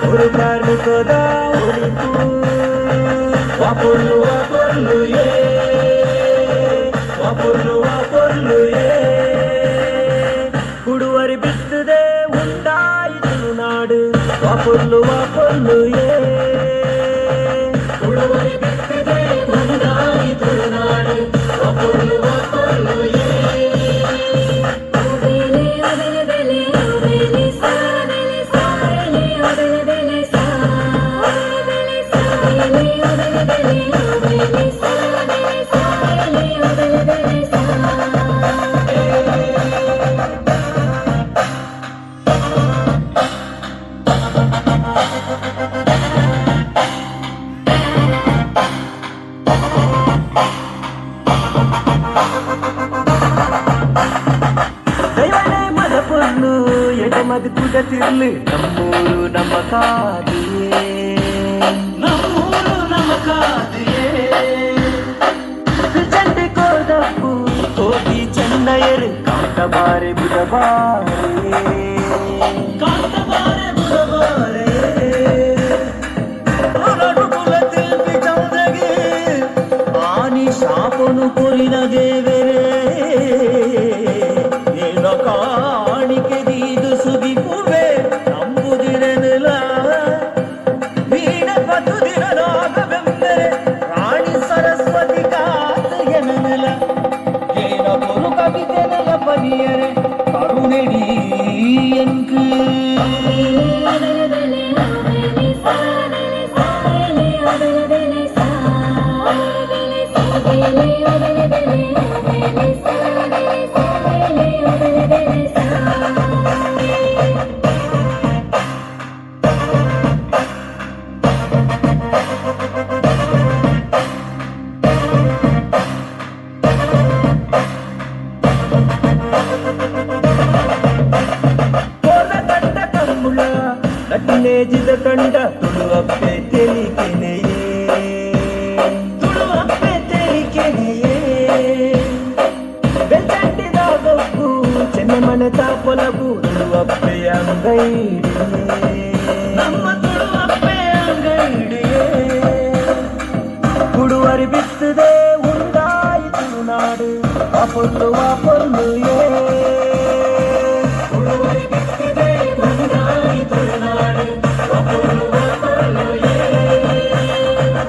ஒரு காரணத்தோதா ஒழிப்பு வாப்பொல்லு வாப்பொல்லு வாப்பொல்லு வாப்பொல்லு ಕುಡುವರಿ ಬಿತ್ತದೆ ಉಂಟಾಯಿತು ನಾಡು ವಾಪೊಲ್ಲು ವಾಪೊಲ್ಲು ಕುಡುವರಿ ಬಿತ್ತದೆ ಉಂಟಾಯಿತು ನಾಡು ವಾಪೊಲ್ಲು ವಾಪೊಲ್ಲು ಮದು ಕೂಡ ತಿರ್ಲಿ ನಮ್ಮೂರು ನಮ್ಮ ಕಾದಿಯೇ ನಮ್ಮೂರು ನಮ್ಮ ಕಾದಿಯೇ ಚಂಡೆ ಕೋದಪ್ಪು ಹೋಗಿ ಚೆನ್ನಯ್ಯರು ಕಾಂತಬಾರೆ ಬುಧಬಾರೆ ಕಾಂತಬಾರೆ ಬುಧಬಾರೆ ಕುಲത്തിൽ ചന്ദ്രಗೆ ಆನಿ ಶಾಪನು ಕೊರಿನ ದೇವರೇ ಏನ ಕಾಣಿಕೆ ದೀದು ಸುಗಿಪುವೆ ನಂಬುದಿರನಿಲ್ಲ ವೀಣ ಪತ್ತು ದಿನದಾಗವೆಂದರೆ ರಾಣಿ ಸರಸ್ವತಿ ಕಾತು ಎನನಲ ಏನ ಪೊರು ಕವಿತೆ ನಲ ಪನಿಯರೆ ಕರುಣೆಡಿ ಎಂಕು ಜಿದ ಕಂಡ ತುಳುವಪ್ಪೆ ತೆಲಿಕೆನೆಯೇ ತುಳುವಪ್ಪೆ ತೆಲಿಕೆನೆಯೇ ಬೆಳ್ತಂಡಿದಾಗಪ್ಪು ಚೆನ್ನ ಮನೆತ ಪೊಲಗು ತುಳುವಪ್ಪೆ ಅಂಗೈಡಿಯೇ ನಮ್ಮ ತುಳುವಪ್ಪೆ ಅಂಗೈಡಿಯೇ ಕುಡುವರಿ ಬಿತ್ತದೆ ಉಂಟಾಯಿತು ನಾಡು ವಾಪೊಲ್ಲು ವಾಪೊಲ್ಲು